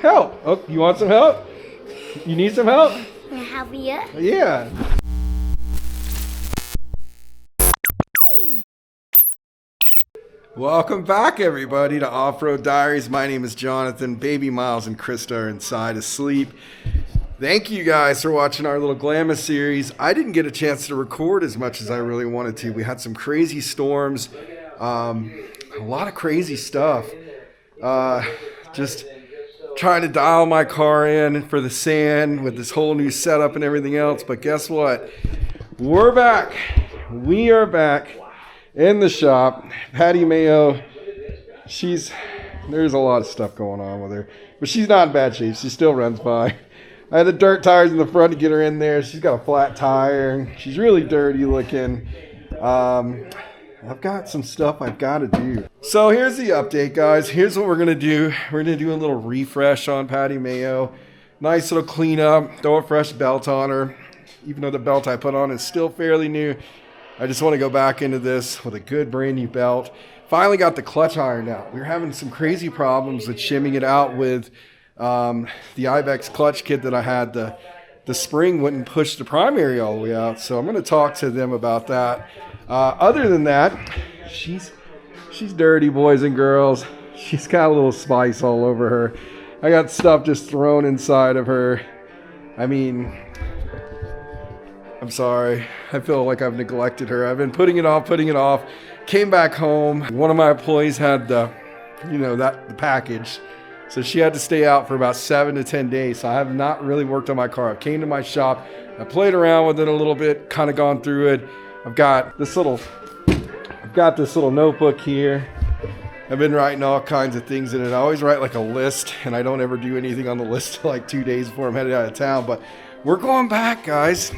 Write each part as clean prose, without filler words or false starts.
help. Oh, you want some help? You need some help? Can I help you? Yeah. Welcome back, everybody, to Off-Road Diaries. My name is Jonathan. Baby Miles and Krista are inside asleep. Thank you guys for watching our little Glamis series. I didn't get a chance to record as much as I really wanted to. We had some crazy storms, a lot of crazy stuff. Just trying to dial my car in for the sand with this whole new setup and everything else. But guess what? We're back. We are back in the shop. Patty Mayo, there's a lot of stuff going on with her, but she's not in bad shape. She still runs by. I had the dirt tires in the front to get her in there. She's got a flat tire. She's really dirty looking. I've got some stuff I've got to do. So here's the update, guys. Here's what we're going to do. We're going to do a little refresh on Patty Mayo. Nice little cleanup. Throw a fresh belt on her. Even though the belt I put on is still fairly new, I just want to go back into this with a good brand new belt. Finally got the clutch ironed out. We were having some crazy problems with shimming it out with the Ibex clutch kit that I had. The spring wouldn't push the primary all the way out. So I'm going to talk to them about that. Other than that, she's dirty, boys and girls. She's got a little spice all over her. I got stuff just thrown inside of her. I mean, I'm sorry. I feel like I've neglected her. I've been putting it off. Came back home. One of my employees had the package. So she had to stay out for about 7 to 10 days. So I have not really worked on my car. I came to my shop. I played around with it a little bit, kind of gone through it. I've got this little notebook here. I've been writing all kinds of things in it. I always write like a list, and I don't ever do anything on the list till like 2 days before I'm headed out of town. But we're going back, guys.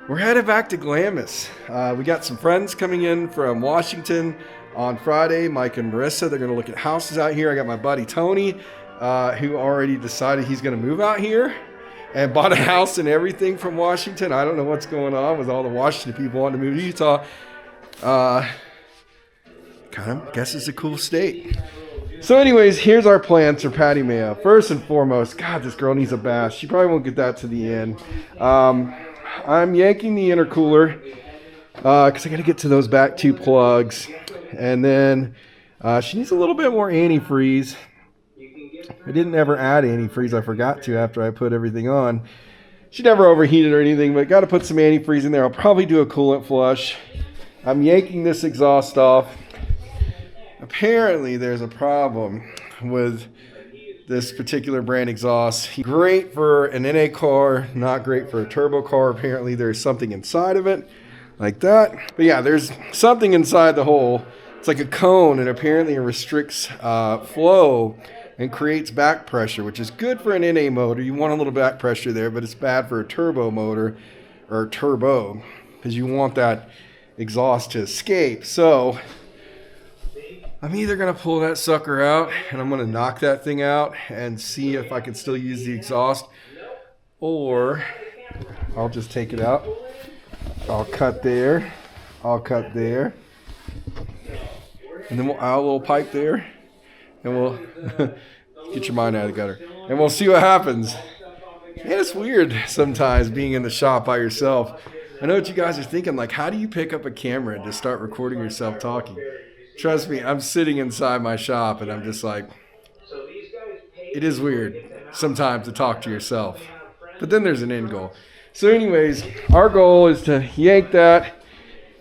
We're headed back to Glamis. We got some friends coming in from Washington on Friday, Mike and Marissa. They're going to look at houses out here. I got my buddy Tony, who already decided he's going to move out here and bought a house and everything from Washington. I don't know what's going on with all the Washington people wanting to move to Utah. Kind of guess it's a cool state. So anyways, here's our plans for Patty Mayo. First and foremost, God, this girl needs a bath. She probably won't get that to the end. I'm yanking the intercooler because I got to get to those back two plugs. And then she needs a little bit more antifreeze. I didn't ever add antifreeze. I forgot to after I put everything on. She never overheated or anything, but got to put some antifreeze in there. I'll probably do a coolant flush. I'm yanking this exhaust off. Apparently there's a problem with this particular brand exhaust. Great for an NA car, not great for a turbo car. Apparently there's something inside of it like that. But yeah, there's something inside the hole. It's like a cone, and apparently it restricts flow and creates back pressure, which is good for an NA motor. You want a little back pressure there, but it's bad for a turbo motor or turbo because you want that exhaust to escape. So I'm either going to pull that sucker out and I'm going to knock that thing out and see if I can still use the exhaust, or I'll just take it out. I'll cut there. And then we'll add a little pipe there, and we'll get your mind out of the gutter, and we'll see what happens. Man, it's weird sometimes being in the shop by yourself. I know what you guys are thinking, like, how do you pick up a camera and just start recording yourself talking? Trust me, I'm sitting inside my shop, and I'm just like, it is weird sometimes to talk to yourself. But then there's an end goal. So anyways, our goal is to yank that,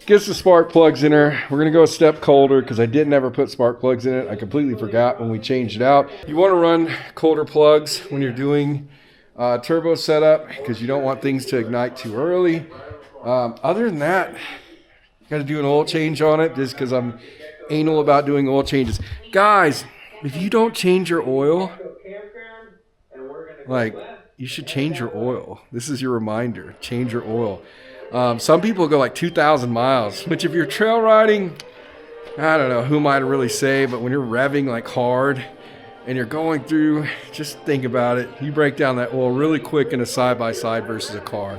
get some spark plugs in her. We're going to go a step colder because I didn't ever put spark plugs in it. I completely forgot when we changed it out. You want to run colder plugs when you're doing turbo setup because you don't want things to ignite too early. Other than that, got to do an oil change on it just because I'm anal about doing oil changes. Guys, if you don't change your oil, like, you should change your oil. This is your reminder. Change your oil. Some people go like 2,000 miles, which if you're trail riding, I don't know, who am I to really say, but when you're revving like hard and you're going through, just think about it. You break down that oil really quick in a side-by-side versus a car.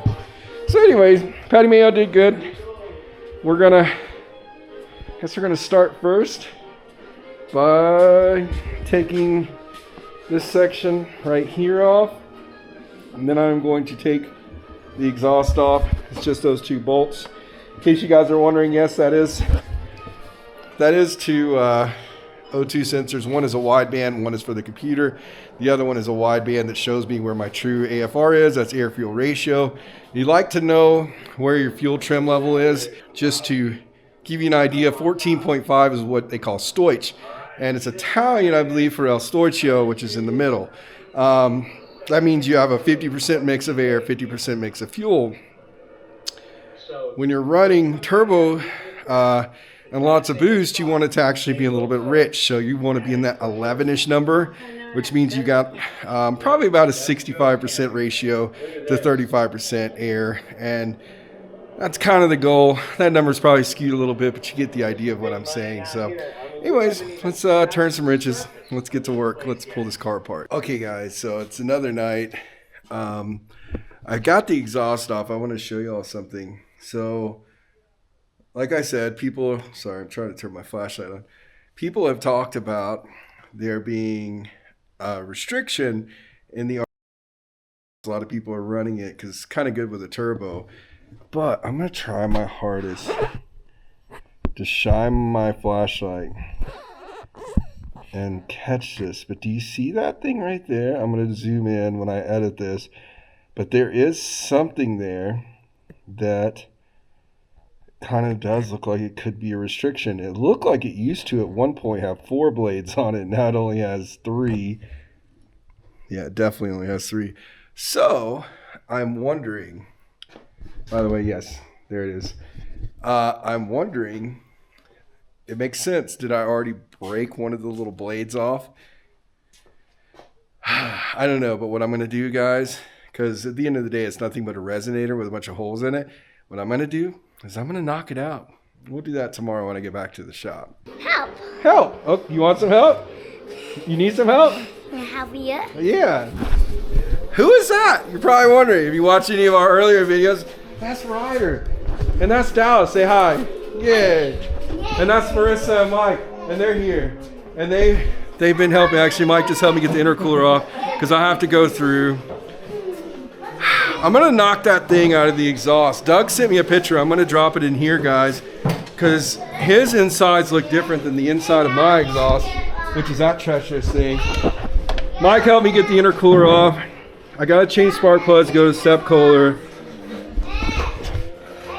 So anyways, Patty Mayo did good. I guess we're gonna start first by taking this section right here off, and then I'm going to take the exhaust off. It's just those 2 bolts. In case you guys are wondering, yes, that is 2 O2 sensors. One is a wideband, one is for the computer. The other one is a wideband that shows me where my true AFR is. That's air fuel ratio. You'd like to know where your fuel trim level is. Just to give you an idea, 14.5 is what they call Stoich. And it's Italian, I believe, for El Storchio, which is in the middle. That means you have a 50% mix of air, 50% mix of fuel. When you're running turbo and lots of boost, you want it to actually be a little bit rich. So you want to be in that 11-ish number, which means you got probably about a 65% ratio to 35% air. And that's kind of the goal. That number's probably skewed a little bit, but you get the idea of what I'm saying. So anyways, let's turn some wrenches. Let's get to work. Let's pull this car apart. Okay, guys, so it's another night. I got the exhaust off. I want to show you all something. So, like I said, sorry, I'm trying to turn my flashlight on. People have talked about there being a restriction in the. A lot of people are running it because it's kind of good with a turbo. But I'm going to try my hardest to shine my flashlight and catch this. But do you see that thing right there? I'm going to zoom in when I edit this. But there is something there that kind of does look like it could be a restriction. It looked like it used to at one point have 4 blades on it. Now it only has 3. Yeah, it definitely only has 3. So I'm wondering, by the way, yes, there it is. I'm wondering, it makes sense. Did I already break one of the little blades off? I don't know, but what I'm going to do, guys, because at the end of the day, it's nothing but a resonator with a bunch of holes in it. What I'm going to do is I'm going to knock it out. We'll do that tomorrow when I get back to the shop. Help. Help. Oh, you want some help? You need some help? Can I help you? Yeah. Who is that? You're probably wondering. If you watch any of our earlier videos, that's Ryder. And that's Dallas. Say hi. Yeah. And that's Marissa and Mike. And they're here. And they've been helping. Actually, Mike just helped me get the intercooler off because I have to go through. I'm going to knock that thing out of the exhaust. Doug sent me a picture. I'm going to drop it in here, guys, because his insides look different than the inside of my exhaust, which is that treacherous thing. Mike helped me get the intercooler off. I got to change spark plugs, go to step Kohler.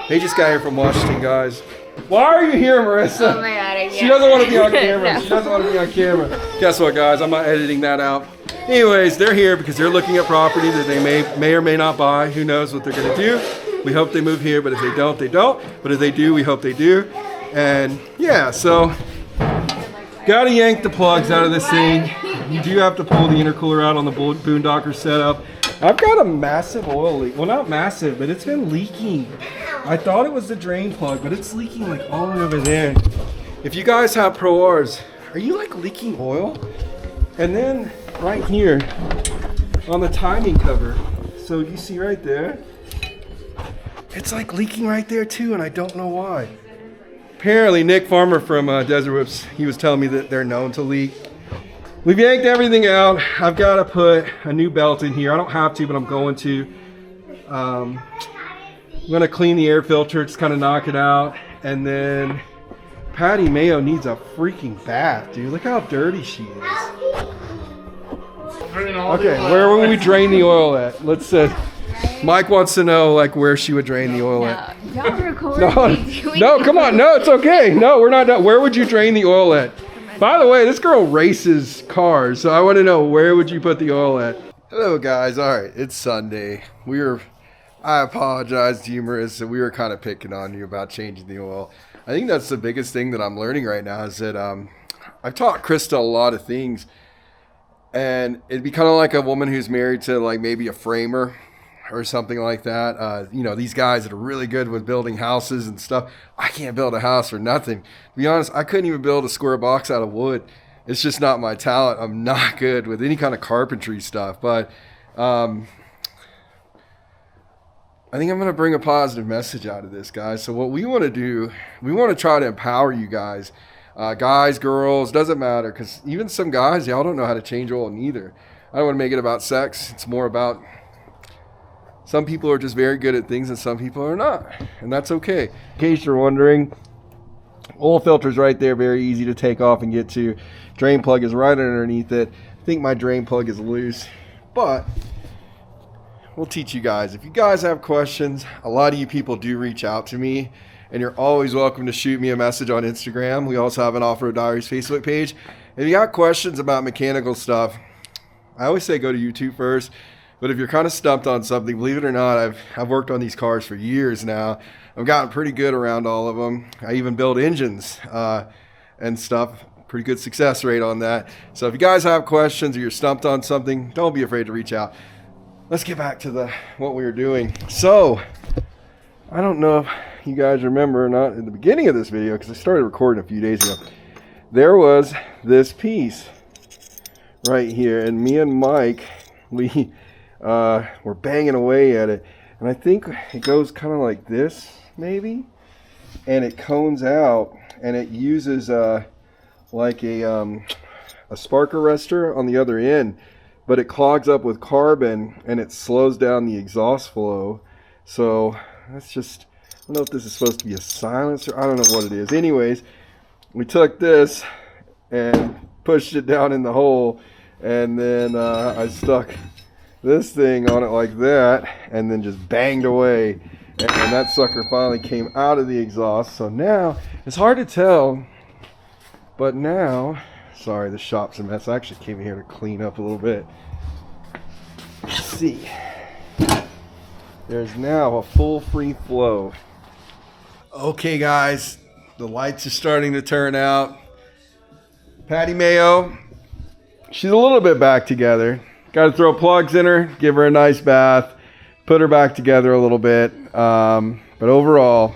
They just got here from Washington, guys. Why are you here, Marissa? Oh my God, She doesn't want to be on camera. No. She doesn't want to be on camera. Guess what, guys? I'm not editing that out. Anyways, they're here because they're looking at property that they may or may not buy. Who knows what they're going to do? We hope they move here, but if they don't, they don't. But if they do, we hope they do. And yeah, so got to yank the plugs out of this thing. You do have to pull the intercooler out on the Boondocker setup. I've got a massive oil leak. Well, not massive, but it's been leaking. I thought it was the drain plug, but it's leaking like all over there. If you guys have Pro Rs, are you like leaking oil? And then right here on the timing cover, so you see right there, it's like leaking right there too, and I don't know why. Apparently Nick Farmer from Desert Whips, he was telling me that they're known to leak. We've yanked everything out. I've got to put a new belt in here. I don't have to, but I'm going to. I'm going to clean the air filter, just kind of knock it out. And then Patty Mayo needs a freaking bath, dude. Look how dirty she is. Okay, where would we drain the oil at? Let's Mike wants to know like where she would drain the oil at. Don't record. No, come on. No, it's okay. No, we're not done. Where would you drain the oil at? By the way, this girl races cars, so I want to know, where would you put the oil at? Hello, guys. All right, it's Sunday. I apologize to you, Marissa. We were kind of picking on you about changing the oil. I think that's the biggest thing that I'm learning right now is that I've taught Krista a lot of things, and it'd be kind of like a woman who's married to like maybe a framer or something like that. You know, these guys that are really good with building houses and stuff. I can't build a house for nothing. To be honest, I couldn't even build a square box out of wood. It's just not my talent. I'm not good with any kind of carpentry stuff. But I think I'm going to bring a positive message out of this, guys. So what we want to do, we want to try to empower you guys Guys, girls, doesn't matter, because even some guys, y'all don't know how to change oil neither. I don't want to make it about sex. It's more about some people are just very good at things and some people are not, and that's okay. In case you're wondering, oil filter's right there, very easy to take off and get to. Drain plug is right underneath it. I think my drain plug is loose, but we'll teach you guys. If you guys have questions, a lot of you people do reach out to me, and you're always welcome to shoot me a message on Instagram. We also have an Off-Road Diaries Facebook page. If you got questions about mechanical stuff, I always say go to YouTube first. But if you're kind of stumped on something, believe it or not, I've worked on these cars for years now. I've gotten pretty good around all of them. I even build engines and stuff. Pretty good success rate on that. So if you guys have questions or you're stumped on something, don't be afraid to reach out. Let's get back to what we were doing. So I don't know if you guys remember or not, in the beginning of this video, because I started recording a few days ago, there was this piece right here, and me and Mike, we we're banging away at it, and I think it goes kind of like this maybe, and it cones out, and it uses like a spark arrestor on the other end, but it clogs up with carbon and it slows down the exhaust flow. So that's just, I don't know if this is supposed to be a silencer, I don't know what it is. Anyways, we took this and pushed it down in the hole, and then I stuck this thing on it like that, and then just banged away, and that sucker finally came out of the exhaust. So now it's hard to tell, but now, sorry, the shop's a mess. I actually came here to clean up a little bit. Let's see, there's now a full free flow. Okay guys, the lights are starting to turn out. Patty Mayo, she's a little bit back together. Got to throw plugs in her, give her a nice bath, put her back together a little bit. But overall,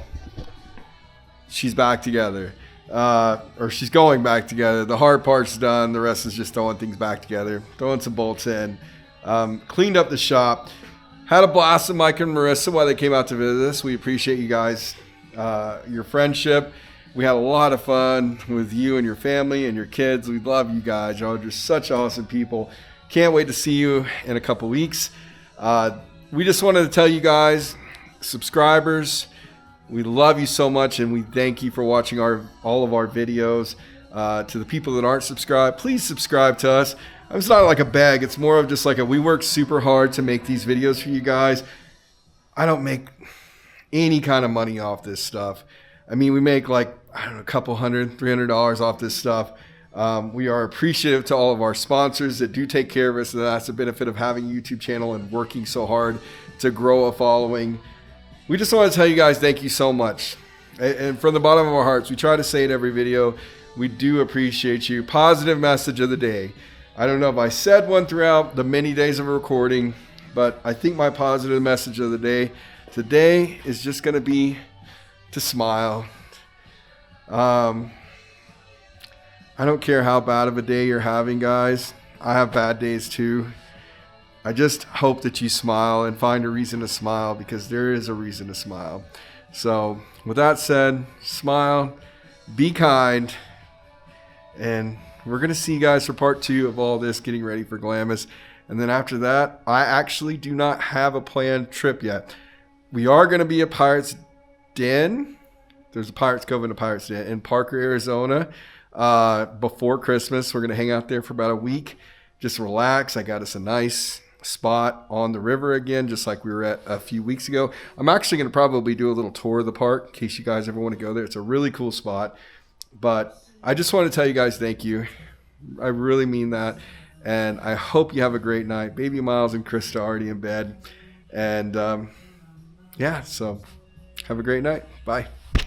she's back together. Or she's going back together. The hard part's done. The rest is just throwing things back together, throwing some bolts in. Cleaned up the shop. Had a blast with Mike and Marissa while they came out to visit us. We appreciate you guys, your friendship. We had a lot of fun with you and your family and your kids. We love you guys. Y'all are just such awesome people. Can't wait to see you in a couple weeks. We just wanted to tell you guys, subscribers, we love you so much, and we thank you for watching all of our videos. To the people that aren't subscribed, please subscribe to us. It's not like a beg. It's more of just like we work super hard to make these videos for you guys. I don't make any kind of money off this stuff. I mean, we make like, I don't know, a couple $100-$300 off this stuff. We are appreciative to all of our sponsors that do take care of us, and that's the benefit of having a YouTube channel and working so hard to grow a following. We just want to tell you guys thank you so much, and from the bottom of our hearts, we try to say it every video, we do appreciate you. Positive message of the day. I don't know if I said one throughout the many days of recording, but I think my positive message of the day today is just going to be to smile. I don't care how bad of a day you're having, guys. I have bad days too. I just hope that you smile and find a reason to smile, because there is a reason to smile. So with that said, smile, be kind, and we're going to see you guys for part 2 of all this, getting ready for Glamis. And then after that, I actually do not have a planned trip yet. We are going to be at Pirates Den. There's a Pirates Cove and a Pirates Den in Parker, Arizona. Before Christmas, we're going to hang out there for about a week. Just relax. I got us a nice spot on the river again, just like we were at a few weeks ago. I'm actually going to probably do a little tour of the park in case you guys ever want to go there. It's a really cool spot. But I just want to tell you guys thank you. I really mean that. And I hope you have a great night. Baby Miles and Krista are already in bed. And yeah, so have a great night. Bye.